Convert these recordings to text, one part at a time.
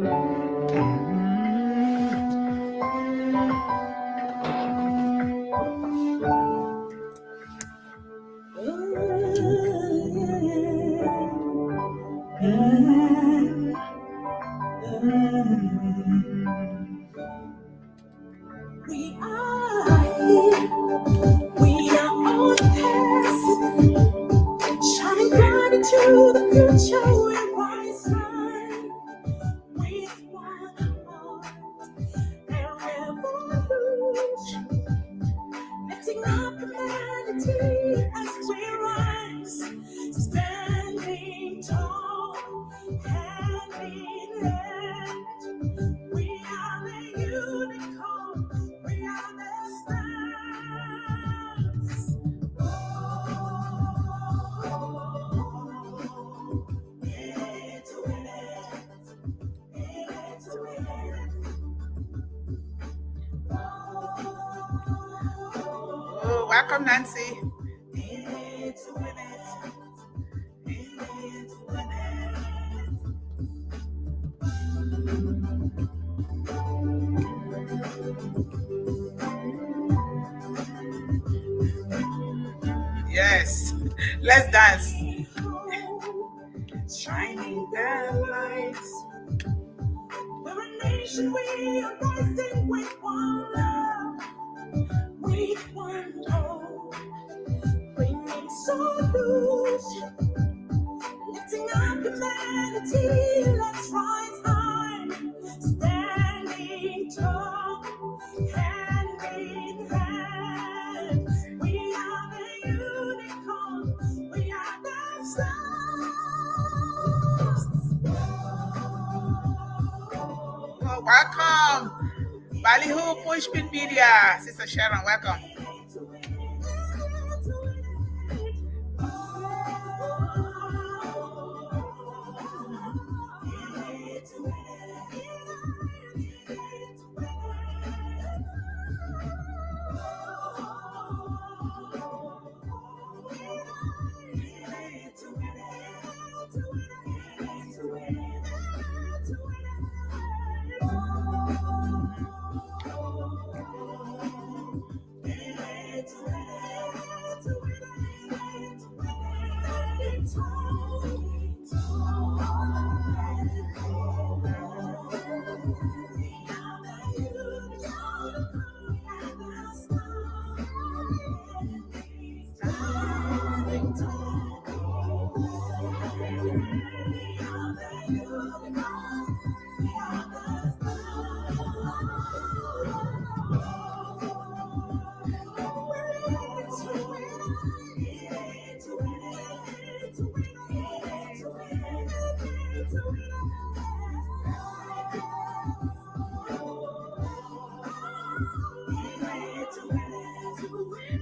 We are here. We are on path, shining bright into the future. We rise high with one heart and revolution, lifting up humanity as we rise, standing tall, hand in hand. We are the unicorn. We are the stars. It's a winner. It's a winner. Oh, welcome, Nancy. It's a winner. It's a winner. Yes, let's dance. Shining the lights. We're a nation, we are rising with one love, with one hope, bringing solution, lifting up humanity. Let's rise high, standing tall, hand in hand. We are the unicorn, we are the stars. Oh, welcome, Ballyhoo Pushpin Media. Sister Sharon, welcome.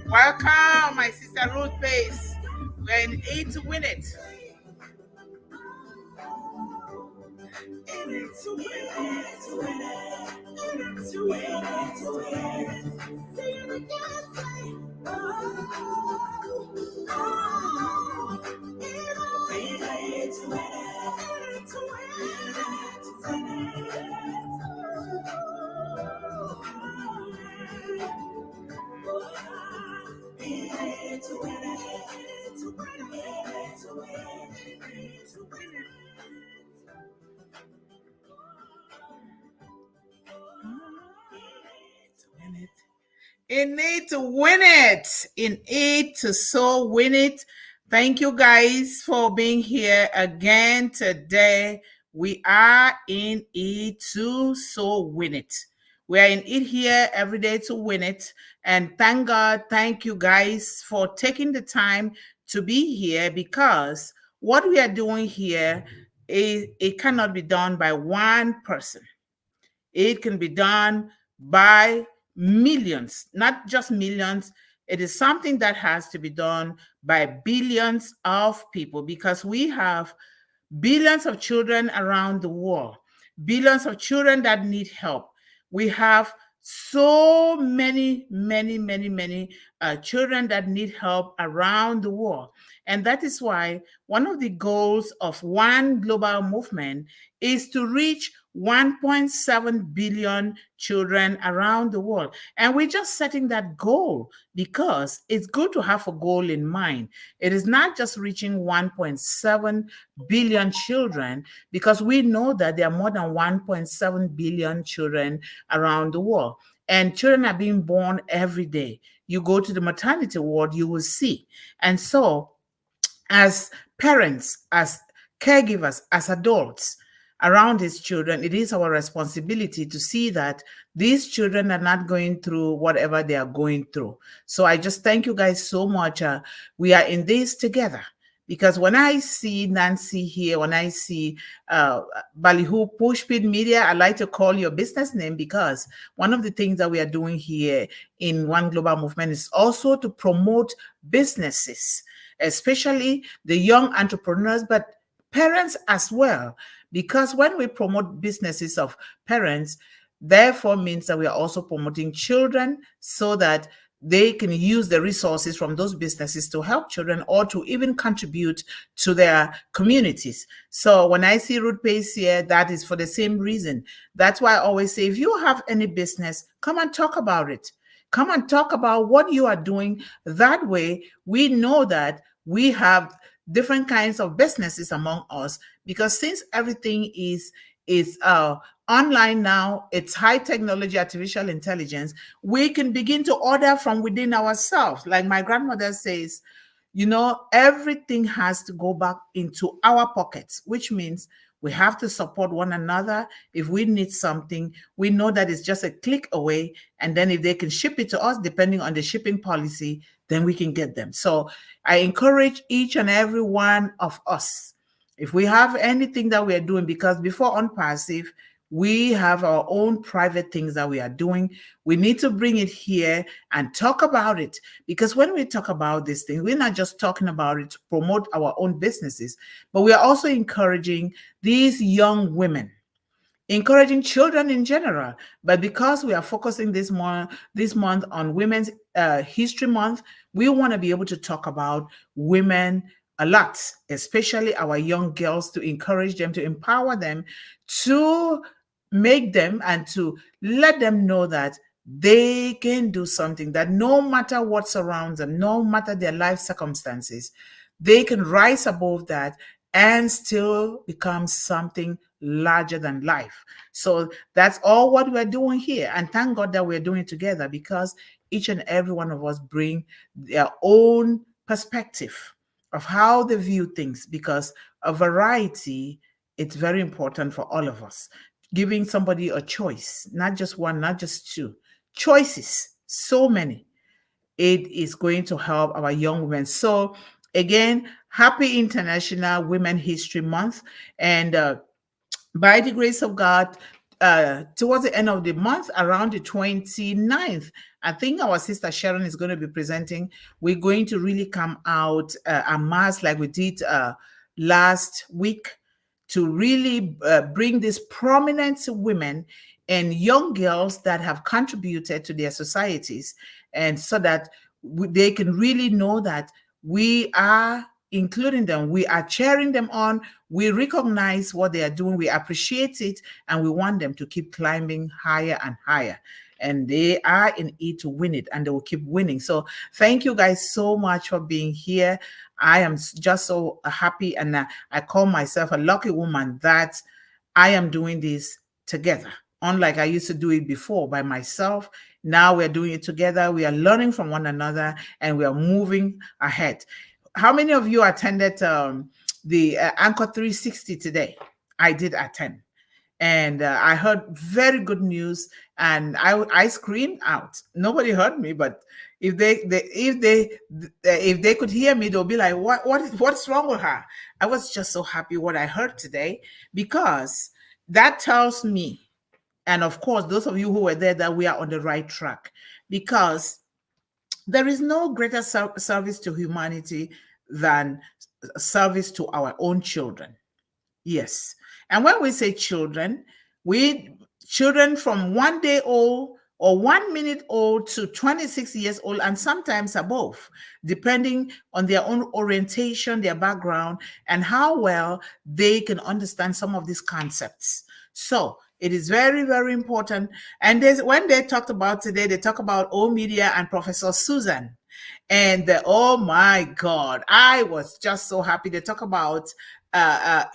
Welcome, my sister Ruth Pace. We're in it to win it. In it to win it. In it to so win it. Thank you guys for being here again today. We are in it to so win it. We are in it here every day to win it. And thank God, thank you guys for taking the time to be here, because what we are doing here is it cannot be done by one person. It can be done by millions, not just millions. It is something that has to be done by billions of people, because we have billions of children around the world, billions of children that need help. We have so many children that need help around the world. And that is why one of the goals of one global movement is to reach 1.7 billion children around the world. And we're just setting that goal because it's good to have a goal in mind. It is not just reaching 1.7 billion children, because we know that there are more than 1.7 billion children around the world. And children are being born every day. You go to the maternity ward, you will see. And so, as parents, as caregivers, as adults around these children, it is our responsibility to see that these children are not going through whatever they are going through. So I just thank you guys so much. We are in this together. Because when I see Nancy here, when I see Ballyhoo Pushpin Media, I like to call your business name, because one of the things that we are doing here in One Global Movement is also to promote businesses, especially the young entrepreneurs, but parents as well. Because when we promote businesses of parents, therefore means that we are also promoting children, so that they can use the resources from those businesses to help children, or to even contribute to their communities. So when I see Root Pace here, that is for the same reason. That's why I always say, if you have any business, come and talk about it. Come and talk about what you are doing. That way, we know that we have different kinds of businesses among us, because since everything is online now, it's high technology, artificial intelligence, we can begin to order from within ourselves. Like my grandmother says, everything has to go back into our pockets, which means we have to support one another. If we need something, we know that it's just a click away. And then if they can ship it to us, depending on the shipping policy, then we can get them. So I encourage each and every one of us, if we have anything that we are doing, because before on passive, we have our own private things that we are doing. We need to bring it here and talk about it. Because when we talk about these things, we're not just talking about it to promote our own businesses, but we are also encouraging these young women, encouraging children in general. But because we are focusing this month on Women's History Month, we want to be able to talk about women a lot, especially our young girls, to encourage them, to empower them, to make them and to let them know that they can do something, that no matter what surrounds them, no matter their life circumstances, they can rise above that and still become something larger than life. So that's all what we're doing here. And thank God that we're doing it together, because each and every one of us bring their own perspective of how they view things, because a variety, it's very important for all of us. Giving somebody a choice, not just one, not just two, choices, so many, it is going to help our young women. So again, happy International Women History Month. And by the grace of God, towards the end of the month, around the 29th, I think our sister Sharon is going to be presenting. We're going to really come out en masse like we did last week, to really bring these prominent women and young girls that have contributed to their societies, and so that they can really know that we are including them, we are cheering them on, we recognize what they are doing, we appreciate it, and we want them to keep climbing higher and higher. And they are in it to win it, and they will keep winning. So thank you guys so much for being here. I am just so happy, and I call myself a lucky woman that I am doing this together. Unlike I used to do it before by myself, now we're doing it together. We are learning from one another, and we are moving ahead. How many of you attended the Anchor 360 today? I did attend, and I heard very good news, and I screamed out. Nobody heard me, but if they could hear me, they'll be like, what's wrong with her? I was just so happy what I heard today, because that tells me, and of course those of you who were there, that we are on the right track, because there is no greater service to humanity than service to our own children. Yes. And when we say children, we children from 1 day old or 1 minute old to 26 years old, and sometimes above, depending on their own orientation, their background, and how well they can understand some of these concepts. So it is very, very important. And when they talked about today, they talk about O Media and Professor Susan. And oh my God, I was just so happy. They talk about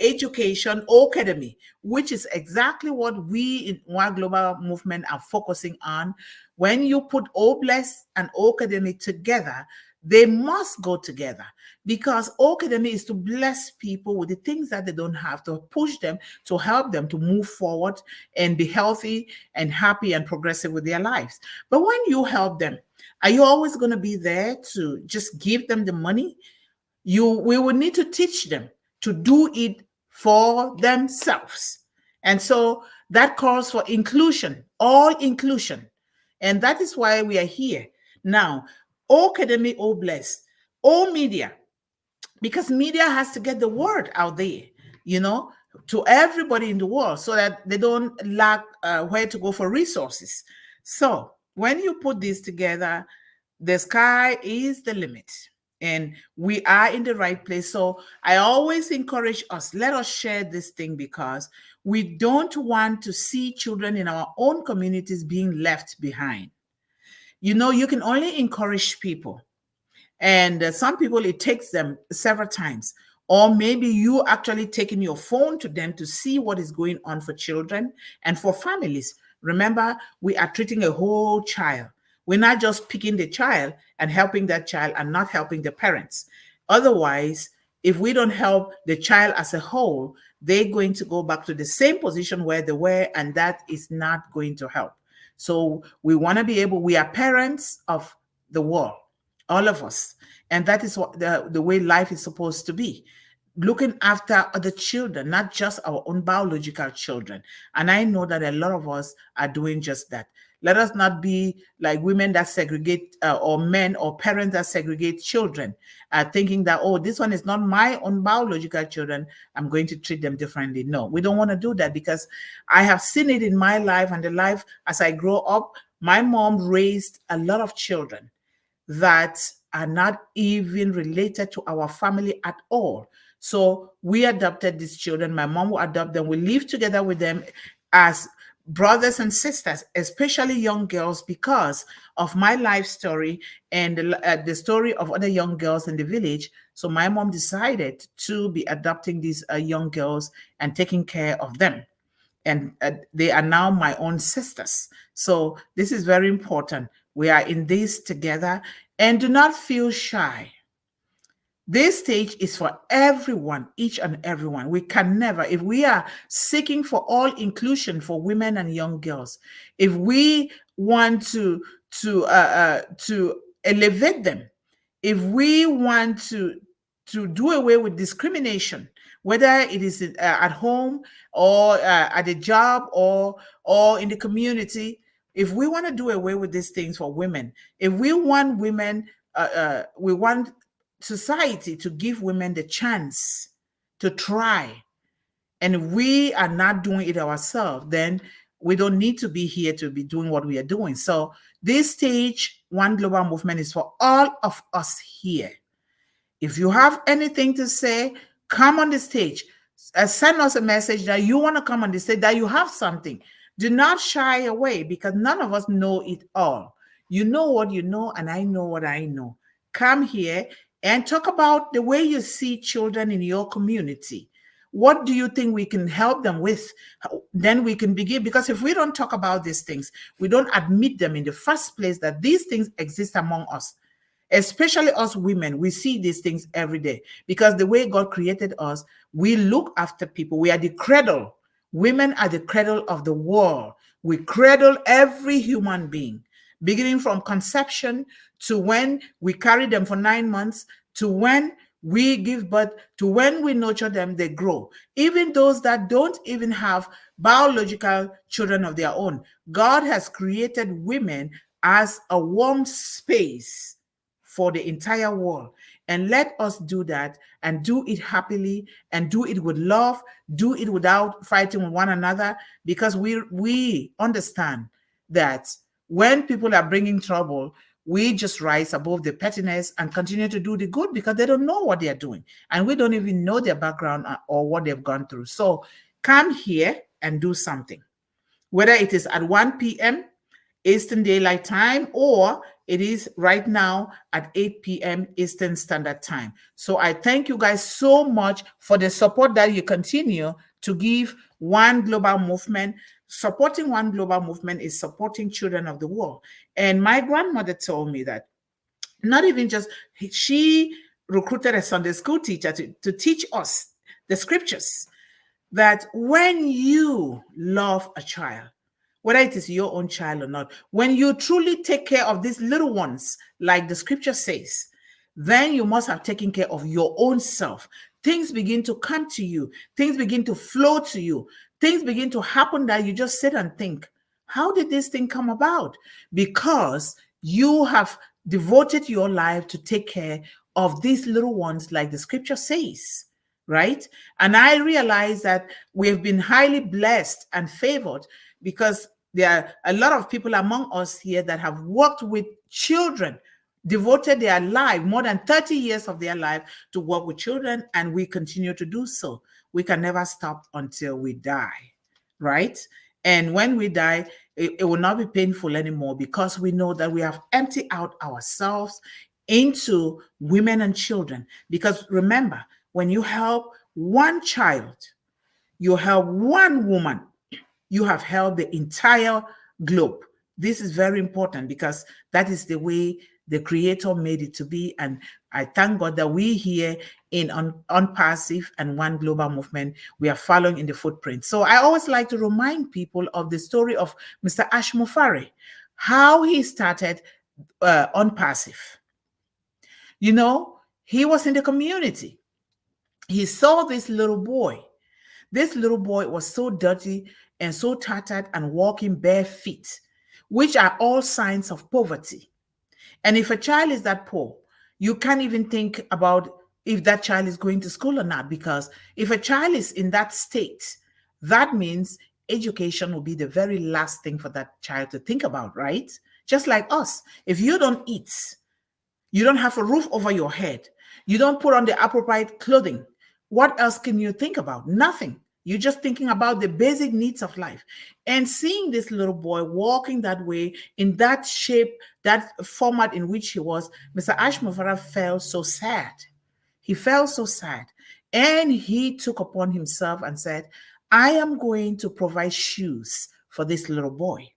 education academy, which is exactly what we in One Global Movement are focusing on. When you put O Bless and academy together, they must go together, because academy is to bless people with the things that they don't have, to push them, to help them to move forward and be healthy and happy and progressive with their lives. But when you help them, are you always going to be there to just give them the money? We will need to teach them to do it for themselves. And so that calls for inclusion, all inclusion. And that is why we are here. Now, O Academy, O Bless, O Media, because media has to get the word out there, you know, to everybody in the world, so that they don't lack where to go for resources. So when you put this together, the sky is the limit, and we are in the right place. So I always encourage us, let us share this thing, because we don't want to see children in our own communities being left behind. You know, you can only encourage people, and some people, it takes them several times. Or maybe you actually taking your phone to them to see what is going on for children and for families. Remember, we are treating a whole child. We're not just picking the child and helping that child and not helping the parents. Otherwise, if we don't help the child as a whole, they're going to go back to the same position where they were, and that is not going to help. So we want to be able, we are parents of the world, all of us. And that is what the way life is supposed to be. Looking after other children, not just our own biological children. And I know that a lot of us are doing just that. Let us not be like women that segregate, or men or parents that segregate children, thinking that, oh, this one is not my own biological children, I'm going to treat them differently. No, we don't want to do that, because I have seen it in my life and the life as I grow up. My mom raised a lot of children that are not even related to our family at all. So we adopted these children. My mom will adopt them. We live together with them as brothers and sisters, especially young girls, because of my life story and the story of other young girls in the village. So my mom decided to be adopting these young girls and taking care of them. And they are now my own sisters. So this is very important. We are in this together, and do not feel shy. This stage is for everyone, each and everyone. We can never, if we are seeking for all inclusion for women and young girls, if we want to elevate them, if we want to do away with discrimination, whether it is at home or at a job or in the community, if we want to do away with these things for women, if we want women, we want society to give women the chance to try, and we are not doing it ourselves, then we don't need to be here to be doing what we are doing. So this stage, One Global Movement, is for all of us here. If you have anything to say, come on the stage. Send us a message that you want to come on the stage, that you have something. Do not shy away, because none of us know it all. You know what you know, and I know what I know. Come here and talk about the way you see children in your community. What do you think we can help them with? Then we can begin. Because if we don't talk about these things, we don't admit them in the first place, that these things exist among us. Especially us women, we see these things every day, because the way God created us, we look after people. We are the cradle. Women are the cradle of the world. We cradle every human being, beginning from conception to when we carry them for 9 months, to when we give birth, to when we nurture them, they grow. Even those that don't even have biological children of their own, God has created women as a warm space for the entire world. And let us do that, and do it happily, and do it with love, do it without fighting with one another, because we understand that When people are bringing trouble, we just rise above the pettiness and continue to do the good because they don't know what they are doing. And we don't even know their background or what they've gone through. So come here and do something, whether it is at 1 p.m. Eastern Daylight Time, or it is right now at 8 p.m. Eastern Standard Time. So I thank you guys so much for the support that you continue to give One Global Movement. Supporting One Global Movement is supporting children of the world. And my grandmother told me that not even just, she recruited a Sunday school teacher to teach us the scriptures, that when you love a child, whether it is your own child or not, when you truly take care of these little ones, like the scripture says, then you must have taken care of your own self. Things begin to come to you, things begin to flow to you, things begin to happen that you just sit and think, how did this thing come about? Because you have devoted your life to take care of these little ones, like the scripture says, right? And I realize that we have been highly blessed and favored because there are a lot of people among us here that have worked with children, devoted their life, more than 30 years of their life, to work with children, and we continue to do so. We can never stop until we die, right? And when we die, it will not be painful anymore because we know that we have emptied out ourselves into women and children. Because remember, when you help one child, you help one woman, you have helped the entire globe. This is very important because that is the way the Creator made it to be. And I thank God that we here in Unpassive and One Global Movement, we are following in the footprint. So I always like to remind people of the story of Mr. Ash Mufari, how he started Unpassive. You know, he was in the community. He saw this little boy. This little boy was so dirty and so tattered and walking bare feet, which are all signs of poverty. And if a child is that poor, you can't even think about if that child is going to school or not, because if a child is in that state, that means education will be the very last thing for that child to think about, right? Just like us. If you don't eat, you don't have a roof over your head, you don't put on the appropriate clothing, what else can you think about? Nothing. You're just thinking about the basic needs of life. And seeing this little boy walking that way, in that shape, that format in which he was, Mr. Ash Mufara felt so sad. He felt so sad. And he took upon himself and said, I am going to provide shoes for this little boy.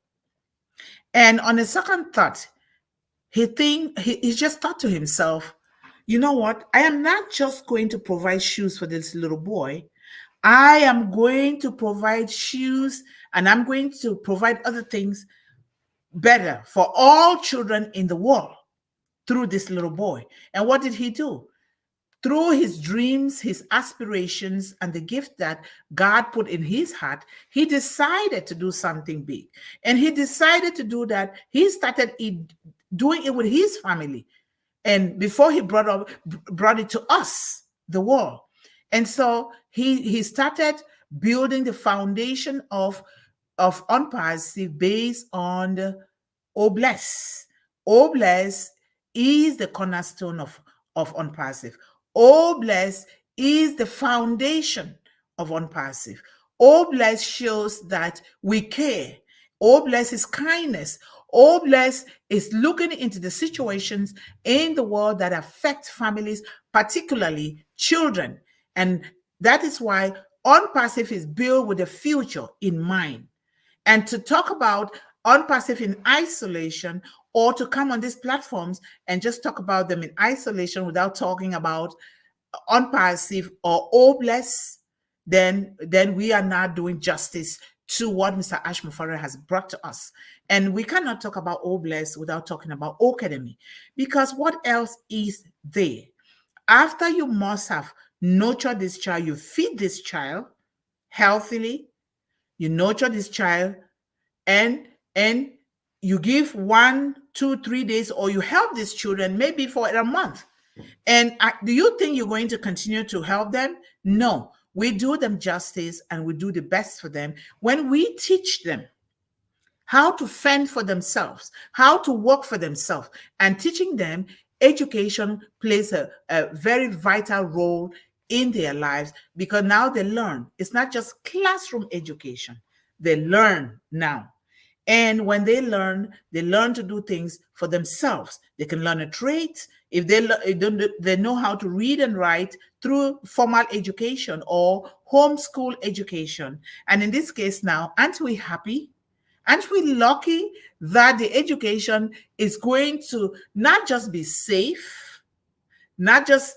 And on a second thought, he just thought to himself, you know what? I am not just going to provide shoes for this little boy. I am going to provide shoes, and I'm going to provide other things better for all children in the world through this little boy. And what did he do? Through his dreams, his aspirations, and the gift that God put in his heart, he decided to do something big. And he decided to do that. He started doing it with his family. And before he brought it to us, the world. And so he started building the foundation of Unpassive based on the Obless. Obless is the cornerstone of Unpassive. Obless is the foundation of Unpassive. Obless shows that we care. Obless is kindness. Obless is looking into the situations in the world that affect families, particularly children. And that is why Unpassive is built with the future in mind. And to talk about Unpassive in isolation, or to come on these platforms and just talk about them in isolation without talking about Unpassive or Obless, then we are not doing justice to what Mr. Ash Mufari has brought to us. And we cannot talk about Obless without talking about Academy, because what else is there? After you must have nurtured this child, you feed this child healthily, you nurture this child, and you give 1, 2, 3 days, or you help these children maybe for a month. And do you think you're going to continue to help them? No, we do them justice and we do the best for them when we teach them how to fend for themselves, how to work for themselves, and teaching them education plays a very vital role in their lives, because now they learn. It's not just classroom education. They learn now. And when they learn to do things for themselves. They can learn a trade. If they know how to read and write through formal education or homeschool education. And in this case now, aren't we happy? Aren't we lucky that the education is going to not just be safe, not just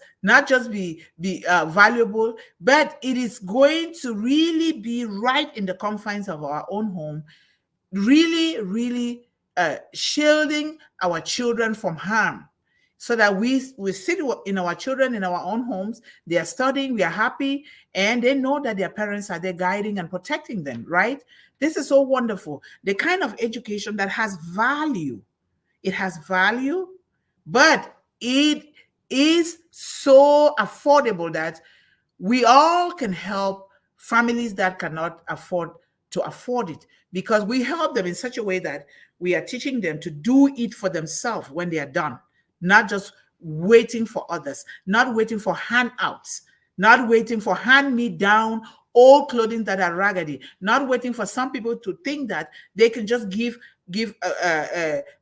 be valuable, but it is going to really be right in the confines of our own home, really shielding our children from harm, so that we sit in our children in our own homes. They are studying, we are happy, and they know that their parents are there guiding and protecting them, right? This is so wonderful. The kind of education that has value. It has value, but it is so affordable that we all can help families that cannot afford it, because we help them in such a way that we are teaching them to do it for themselves when they are done, not just waiting for others, not waiting for handouts, not waiting for hand-me-down old clothing that are raggedy, not waiting for some people to think that they can just give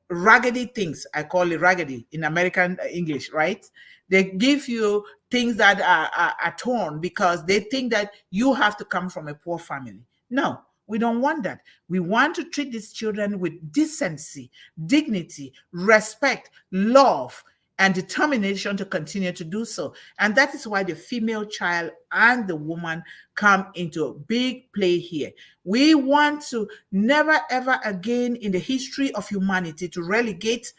raggedy things. I call it raggedy in American English, right? They give you things that are torn because they think that you have to come from a poor family. No, we don't want that. We want to treat these children with decency, dignity, respect, love, and determination to continue to do so. And that is why the female child and the woman come into a big play here. We want to never, ever again in the history of humanity to relegate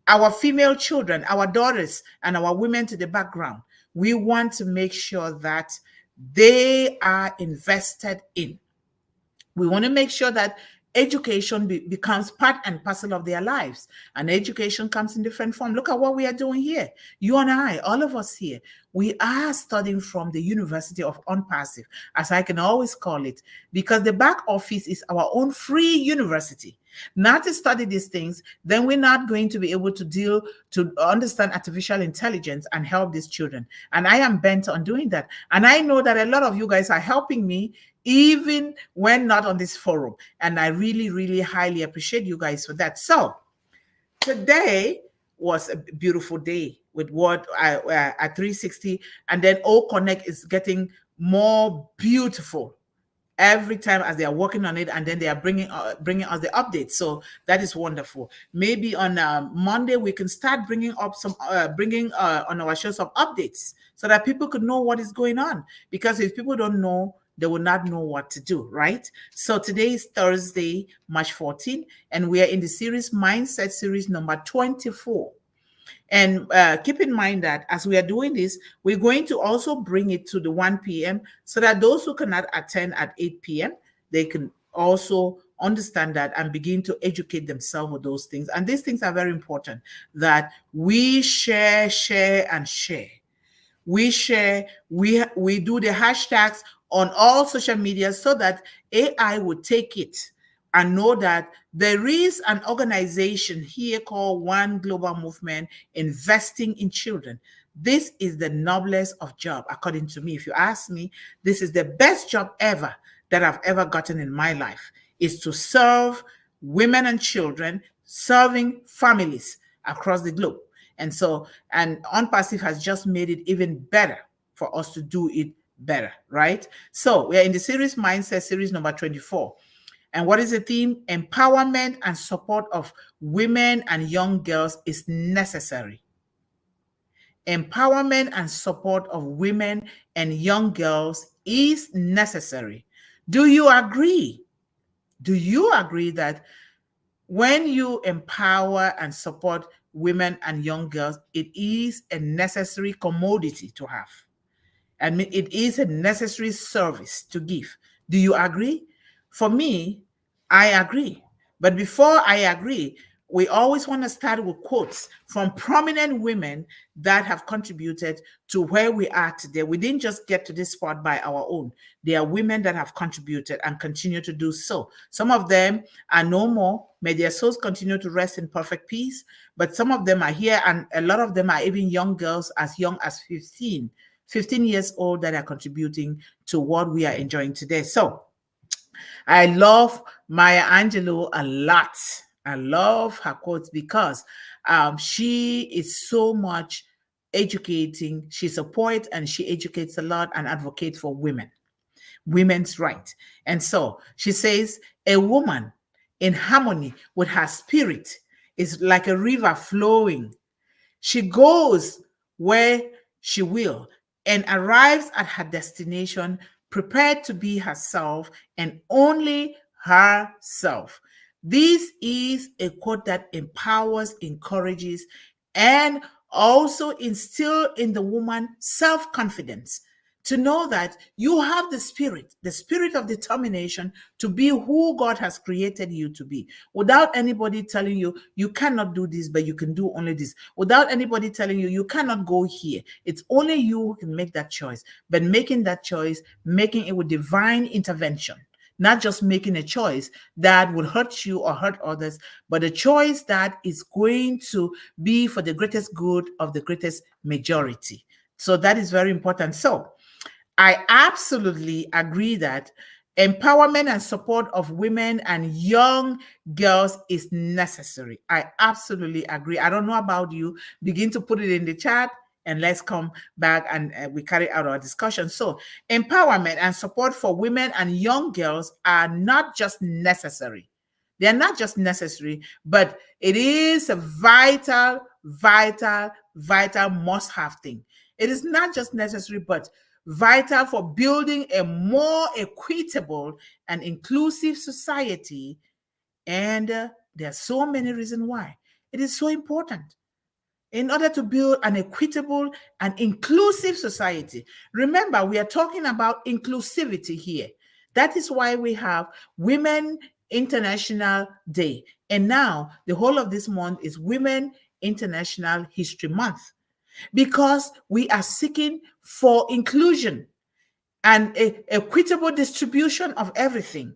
our female children, our daughters, and our women to the background. We want to make sure that they are invested in. We want to make sure that education becomes part and parcel of their lives. And education comes in different form. Look at what we are doing here. You and I, all of us here, we are studying from the University of Unpassive, as I can always call it, because the back office is our own free university. Not to study these things, then we're not going to be able to understand artificial intelligence and help these children. And I am bent on doing that. And I know that a lot of you guys are helping me even when not on this forum. And I really, really highly appreciate you guys for that. So today was a beautiful day with what at 360, and then O Connect is getting more beautiful every time as they are working on it, and then they are bringing us the updates. So that is wonderful. Maybe on Monday we can start bringing up some bringing on our show some updates, so that people could know what is going on, because if people don't know, they will not know what to do, right? So today is Thursday, March 14, and we are in the series Mindset series number 24. And keep in mind that as we are doing this, we're going to also bring it to the 1 p.m. so that those who cannot attend at 8 p.m., they can also understand that and begin to educate themselves with those things. And these things are very important, that we share, and share. We share, we do the hashtags on all social media so that AI would take it and know that there is an organization here called One Global Movement investing in children. This is the noblest of job, according to me. If you ask me, this is the best job ever that I've ever gotten in my life, is to serve women and children, serving families across the globe. And so, and Unpassive has just made it even better for us to do it better, right? So we are in the series Mindset series number 24. And what is the theme? Empowerment and support of women and young girls is necessary. Empowerment and support of women and young girls is necessary. Do you agree? Do you agree that when you empower and support women and young girls, it is a necessary commodity to have? And it is a necessary service to give. Do you agree? For me, I agree. But before I agree, we always want to start with quotes from prominent women that have contributed to where we are today. We didn't just get to this spot by our own. There are women that have contributed and continue to do so. Some of them are no more. May their souls continue to rest in perfect peace. But some of them are here, and a lot of them are even young girls as young as 15 years old that are contributing to what we are enjoying today. So I love Maya Angelou a lot. I love her quotes because she is so much educating. She's a poet and she educates a lot and advocates for women's rights. And so she says, a woman in harmony with her spirit is like a river flowing. She goes where she will and arrives at her destination prepared to be herself and only herself. This is a quote that empowers, encourages, and also instill in the woman self-confidence to know that you have the spirit of determination to be who God has created you to be, without anybody telling you you cannot do this, but you can do only this, without anybody telling you you cannot go here. It's only you who can make that choice, but making that choice, making it with divine intervention. Not just making a choice that will hurt you or hurt others, but a choice that is going to be for the greatest good of the greatest majority. So that is very important. So I absolutely agree that empowerment and support of women and young girls is necessary. I absolutely agree. I don't know about you. Begin to put it in the chat and let's come back and we carry out our discussion. So, empowerment and support for women and young girls are not just necessary. They're not just necessary, but it is a vital, vital, vital must have thing. It is not just necessary, but vital for building a more equitable and inclusive society. And there are so many reasons why it is so important. In order to build an equitable and inclusive society, remember, we are talking about inclusivity here. That is why we have Women International Day. And now the whole of this month is Women International History Month, because we are seeking for inclusion and equitable distribution of everything.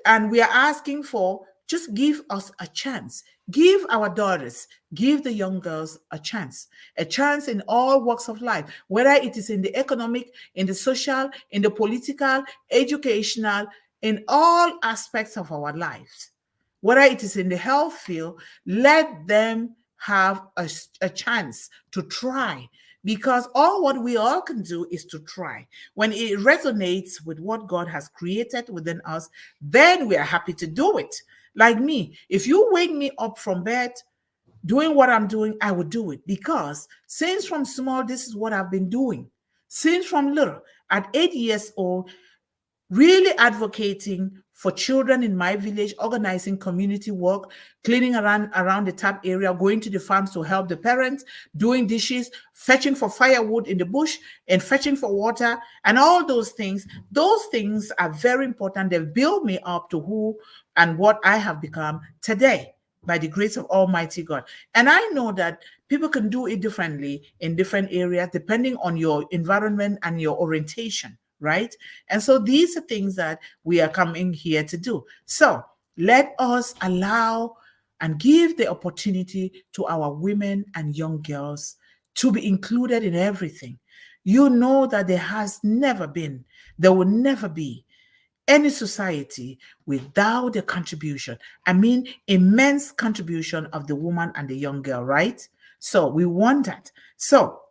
And we are asking for, just give us a chance. Give our daughters, give the young girls a chance in all walks of life, whether it is in the economic, in the social, in the political, educational, in all aspects of our lives. Whether it is in the health field, let them have a chance to try, because all what we all can do is to try. When it resonates with what God has created within us, then we are happy to do it. Like me, if you wake me up from bed doing what I'm doing, I would do it, because since from small, this is what I've been doing. Since from little, at 8 years old, really advocating for children in my village, organizing community work, cleaning around the tap area, going to the farms to help the parents, doing dishes, fetching for firewood in the bush, and fetching for water, and all those things. Those things are very important. They've built me up to who and what I have become today by the grace of Almighty God. And I know that people can do it differently in different areas depending on your environment and your orientation, right? And so these are things that we are coming here to do. So let us allow and give the opportunity to our women and young girls to be included in everything. You know that there has never been, there will never be any society without the contribution. I mean, immense contribution of the woman and the young girl, right? So we want that. So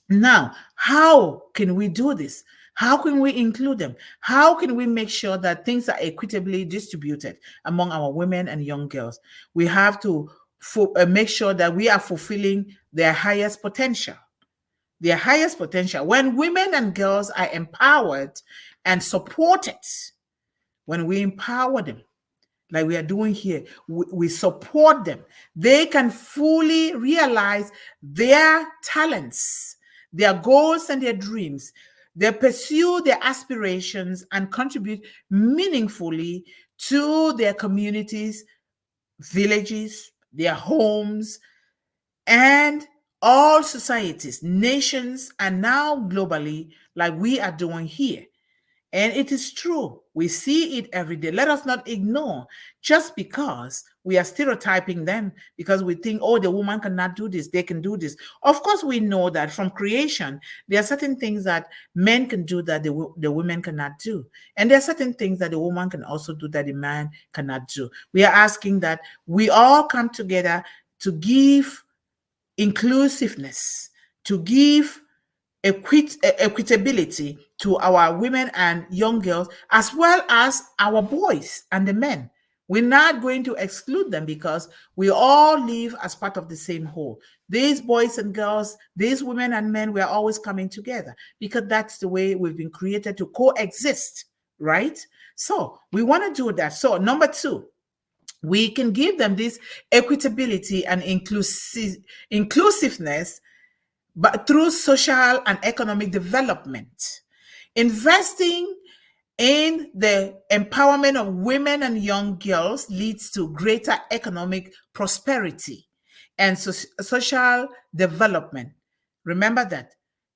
now, how can we do this? How can we include them? How can we make sure that things are equitably distributed among our women and young girls? We have to make sure that we are fulfilling their highest potential. Their highest potential. When women and girls are empowered and supported, when we empower them, like we are doing here, we support them, they can fully realize their talents, their goals, and their dreams. They pursue their aspirations and contribute meaningfully to their communities, villages, their homes, and all societies, nations, and now globally, like we are doing here. And it is true. We see it every day. Let us not ignore just because we are stereotyping them because we think, oh, the woman cannot do this, they can do this. Of course, we know that from creation, there are certain things that men can do that the women cannot do. And there are certain things that the woman can also do that the man cannot do. We are asking that we all come together to give inclusiveness, to give equitability to our women and young girls, as well as our boys and the men. We're not going to exclude them because we all live as part of the same whole. These boys and girls, these women and men, we are always coming together because that's the way we've been created to coexist, right? So we want to do that. So, number two, we can give them this equitability and inclusiveness, but through social and economic development. Investing in the empowerment of women and young girls leads to greater economic prosperity and social development. Remember that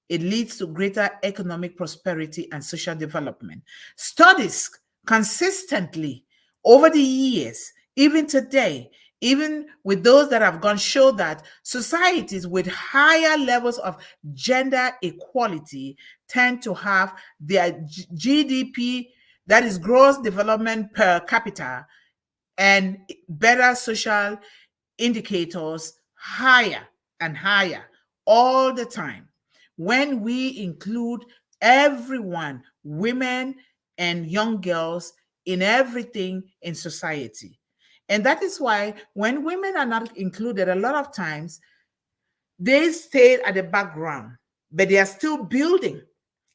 it leads to greater economic prosperity and social development. Studies consistently over the years, even today, even with those that have gone, show that societies with higher levels of gender equality tend to have their GDP, that is gross development per capita, and better social indicators higher and higher all the time when we include everyone, women and young girls, in everything in society. And that is why when women are not included, a lot of times they stay at the background, but they are still building.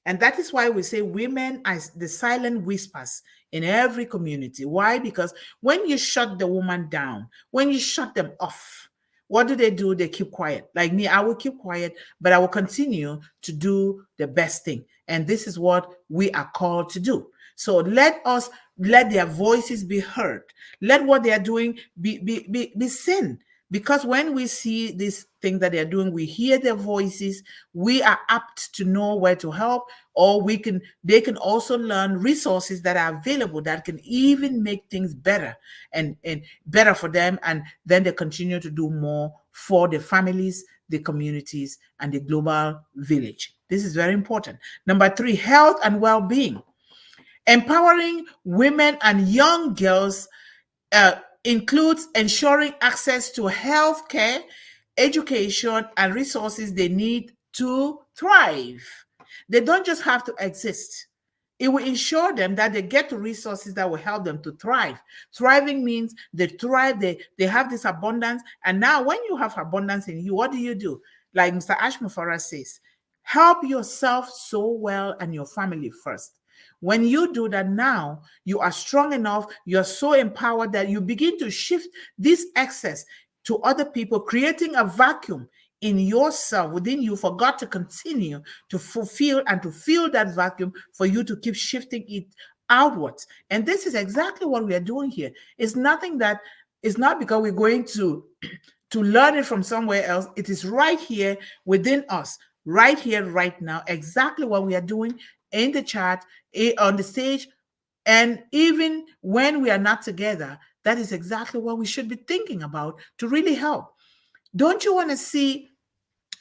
And that is why we say women as the silent whispers in every community. Why? Because when you shut the woman down, when you shut them off, what do? They keep quiet. Like me, I will keep quiet, but I will continue to do the best thing. And this is what we are called to do. So let their voices be heard. Let what they are doing be seen. Because when we see this thing that they're doing, we hear their voices, we are apt to know where to help, or they can also learn resources that are available that can even make things better and better for them. And then they continue to do more for the families, the communities, and the global village. This is very important. Number three, health and well-being. Empowering women and young girls includes ensuring access to health care, education, and resources they need to thrive. They don't just have to exist. It will ensure them that they get the resources that will help them to thrive. Thriving means they thrive, they have this abundance. And now, when you have abundance in you, what do? Like Mr. Ashmufara says, help yourself so well and your family first. When you do that, now you are strong enough, you're so empowered that you begin to shift this excess to other people, creating a vacuum in yourself, within you, for God to continue to fulfill and to fill that vacuum, for you to keep shifting it outwards. And this is exactly what we are doing here. It's nothing that is not because we're going to learn it from somewhere else. It is right here within us, right here, right now, exactly what we are doing in the chat, on the stage. And even when we are not together, that is exactly what we should be thinking about to really help. Don't you want to see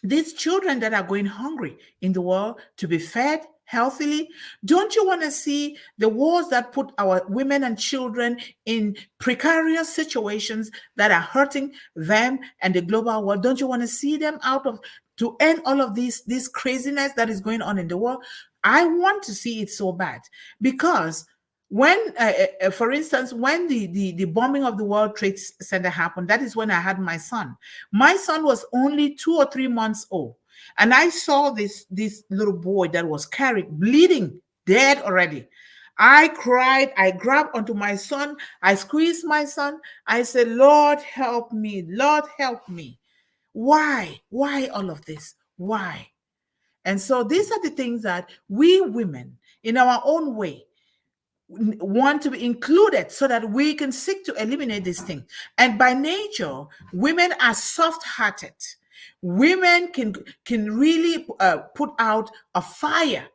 these children that are going hungry in the world to be fed healthily? Don't you want to see the wars that put our women and children in precarious situations that are hurting them and the global world? Don't you want to see them out of, to end all of this craziness that is going on in the world? I want to see it so bad, because when for instance, when the bombing of the World Trade Center happened, that is when I had my son. My son was only 2 or 3 months old, and I saw this little boy that was carried, bleeding, dead already. I cried. I grabbed onto my son. I squeezed my son. I said, Lord, help me. Lord, help me. Why all of this? Why? And so these are the things that we women, in our own way, want to be included so that we can seek to eliminate this thing. And by nature, women are soft-hearted. Women can really put out a fire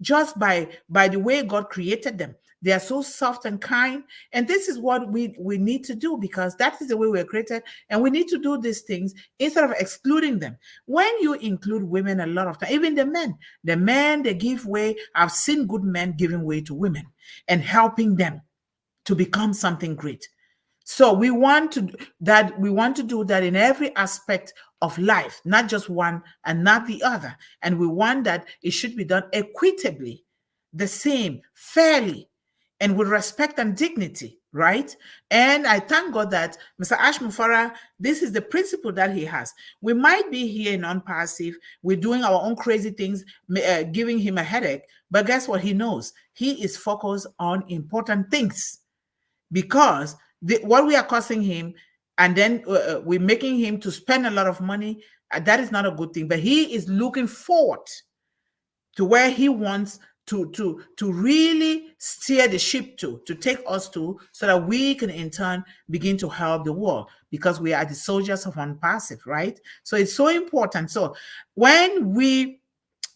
just by the way God created them. They are so soft and kind, and this is what we need to do, because that is the way we are created, and we need to do these things instead of excluding them. When you include women, a lot of time, even the men they give way. I've seen good men giving way to women and helping them to become something great. So we want to do that in every aspect of life, not just one and not the other. And we want that it should be done equitably, the same, fairly, and with respect and dignity, right? And I thank God that Mr. Ash Mufara, this is the principle that he has. We might be here in non-passive, we're doing our own crazy things, giving him a headache, but guess what? He knows he is focused on important things, because what we are costing him, and then we're making him to spend a lot of money, that is not a good thing. But he is looking forward to where he wants to really steer the ship to take us to, so that we can in turn begin to help the world, because we are the soldiers of unpassive, right? So it's so important. So when we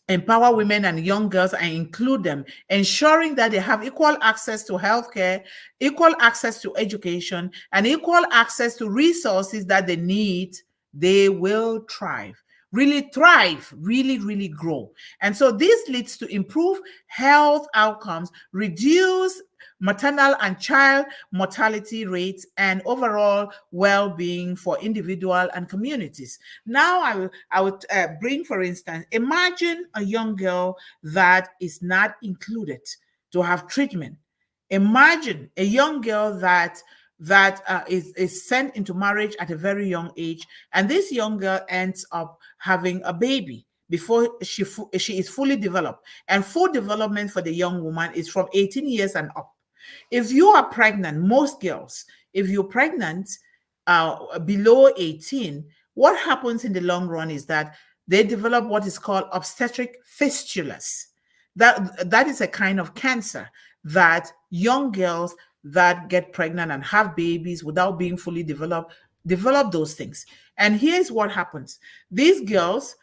empower women and young girls and include them, ensuring that they have equal access to healthcare, equal access to education, and equal access to resources that they need, they will thrive. Really thrive, really grow. And so this leads to improve health outcomes, reduce maternal and child mortality rates, and overall well-being for individual and communities. Now I would bring, for instance, imagine a young girl that is not included to have treatment. Imagine a young girl that is sent into marriage at a very young age, and this young girl ends up having a baby before she is fully developed. And full development for the young woman is from 18 years and up. If you are pregnant, most girls, if you're pregnant below 18, what happens in the long run is that they develop what is called obstetric fistulas. That is a kind of cancer that young girls that get pregnant and have babies without being fully developed develop those things. And here's what happens. These girls,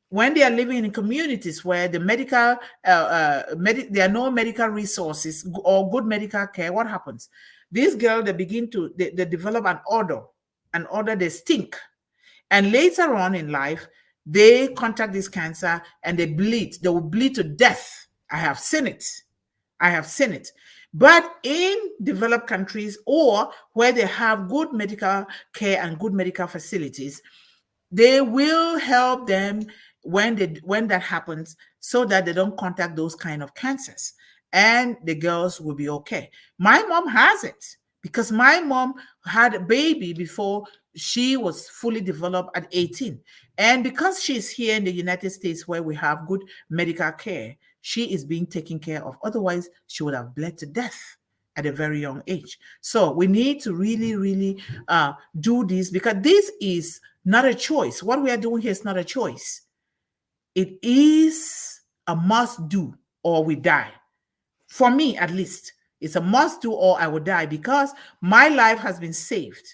when they are living in communities where the there are no medical resources or good medical care, what happens? These girls, they develop an odor, they stink. And later on in life, they contract this cancer and they will bleed to death. I have seen it. But in developed countries, or where they have good medical care and good medical facilities, they will help them when that happens, so that they don't contact those kind of cancers, and the girls will be okay. My mom has it, because my mom had a baby before she was fully developed at 18. And because she's here in the United States, where we have good medical care, she is being taken care of. Otherwise, she would have bled to death at a very young age. So we need to really do this, because this is not a choice. What we are doing here is not a choice. It is a must do, or we die. For me, at least, it's a must do, or I will die, because my life has been saved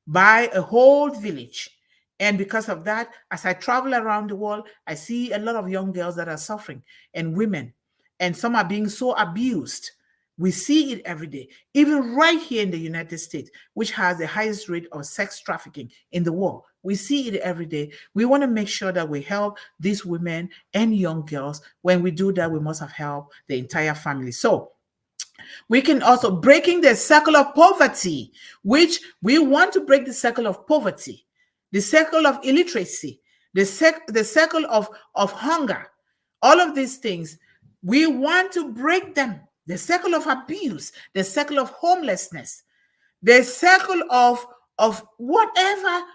by a whole village. And because of that, as I travel around the world, I see a lot of young girls that are suffering, and women, and some are being so abused. We see it every day, even right here in the United States, which has the highest rate of sex trafficking in the world. We see it every day. We want to make sure that we help these women and young girls. When we do that, we must have helped the entire family. So we can also breaking the circle of poverty, which we want to break the circle of poverty, the circle of illiteracy, the circle of hunger. All of these things, we want to break them. The circle of abuse, the circle of homelessness, the circle of whatever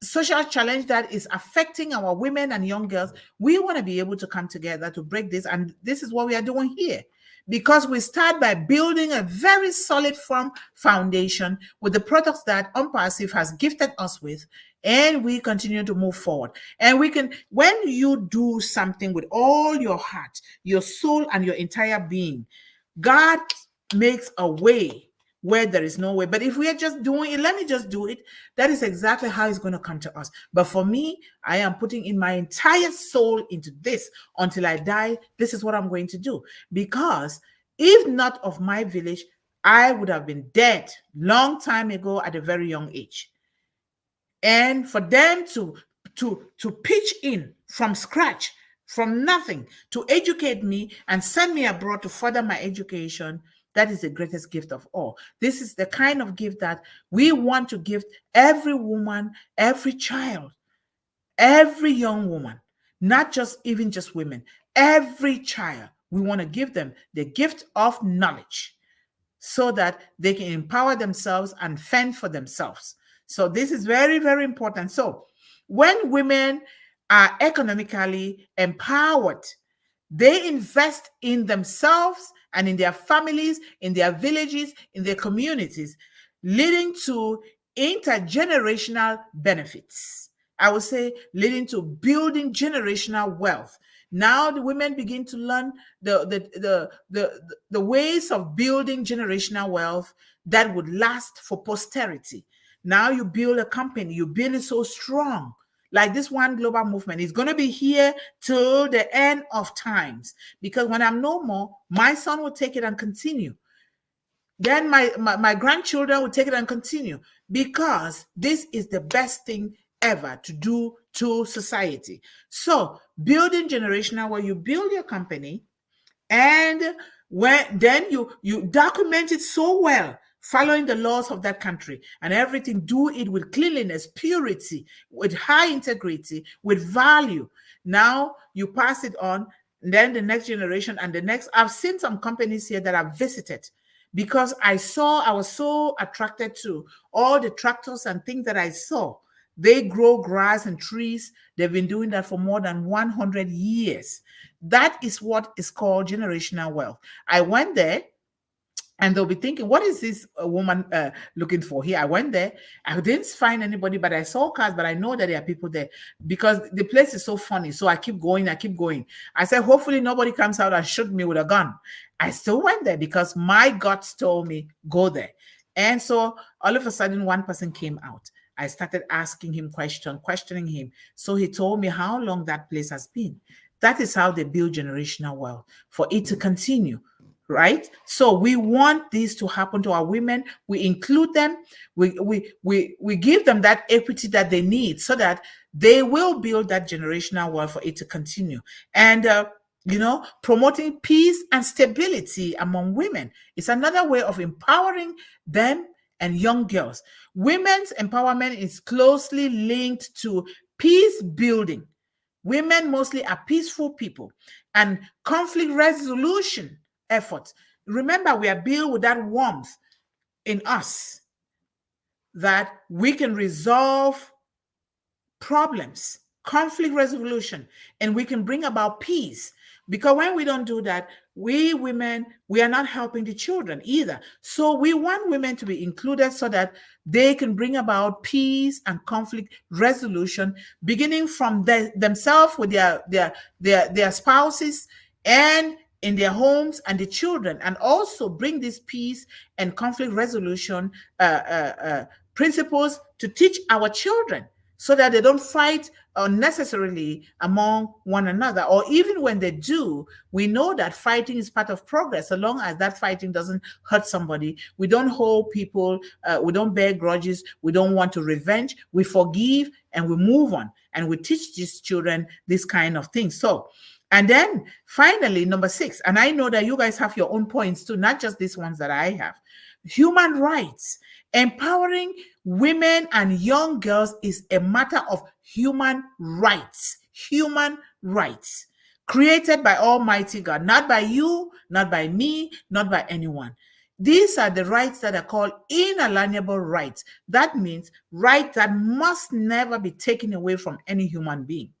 social challenge that is affecting our women and young girls. We want to be able to come together to break this. And this is what we are doing here, because we start by building a very solid, firm foundation with the products that Unpassive has gifted us with, and we continue to move forward. And we can, when you do something with all your heart, your soul, and your entire being, God makes a way where there is no way. But if we are just doing it, let me just do it, that is exactly how it's going to come to us. But for me, I am putting in my entire soul into this until I die. This is what I'm going to do. Because if not of my village, I would have been dead long time ago at a very young age. And for them to pitch in from scratch, from nothing, to educate me and send me abroad to further my education, that is the greatest gift of all. This is the kind of gift that we want to give every woman, every child, every young woman, not just even just women, every child. We want to give them the gift of knowledge so that they can empower themselves and fend for themselves. So this is very, very important. So when women are economically empowered, they invest in themselves and in their families, in their villages, in their communities, leading to intergenerational benefits. I would say leading to building generational wealth. Now the women begin to learn the ways of building generational wealth that would last for posterity. Now you build a company, you build it so strong. Like this one global movement is going to be here till the end of times. Because when I'm no more, my son will take it and continue. Then my grandchildren will take it and continue, because this is the best thing ever to do to society. So building generational, where you build your company, and when then you document it so well, following the laws of that country, and everything, do it with cleanliness, purity, with high integrity, with value. Now you pass it on, and then the next generation and the next. I've seen some companies here that I've visited, because I was so attracted to all the tractors and things that I saw. They grow grass and trees. They've been doing that for more than 100 years. That is what is called generational wealth. I went there, and they'll be thinking, what is this woman looking for here? I went there. I didn't find anybody, but I saw cars, but I know that there are people there, because the place is so funny. So I keep going. I said, hopefully nobody comes out and shoot me with a gun. I still went there because my guts told me, go there. And so all of a sudden, one person came out. I started asking him questioning him. So he told me how long that place has been. That is how they build generational wealth, for it to continue. Right? So we want this to happen to our women. We include them. We give them that equity that they need, so that they will build that generational wealth for it to continue. And promoting peace and stability among women is another way of empowering them and young girls. Women's empowerment is closely linked to peace building. Women mostly are peaceful people, and conflict resolution efforts. Remember, we are built with that warmth in us, that we can resolve problems, conflict resolution, and we can bring about peace. Because when we don't do that, we women, we are not helping the children either. So we want women to be included, so that they can bring about peace and conflict resolution, beginning from themselves with their spouses, and in their homes, and the children, and also bring this peace and conflict resolution principles to teach our children, so that they don't fight unnecessarily among one another. Or even when they do, we know that fighting is part of progress, so long as that fighting doesn't hurt somebody. We don't hold people, we don't bear grudges, we don't want to revenge, we forgive and we move on. And we teach these children this kind of thing. So, and then finally, number 6, and I know that you guys have your own points too, not just these ones that I have. Human rights. Empowering women and young girls is a matter of human rights. Human rights. Created by Almighty God, not by you, not by me, not by anyone. These are the rights that are called inalienable rights. That means rights that must never be taken away from any human being.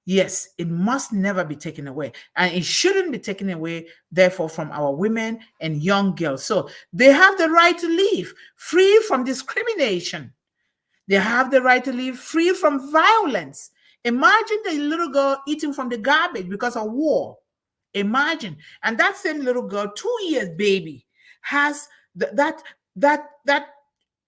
Yes, it must never be taken away. And it shouldn't be taken away, therefore, from our women and young girls. So they have the right to live free from discrimination. They have the right to live free from violence. Imagine the little girl eating from the garbage because of war. Imagine. And that same little girl, 2 years baby, has that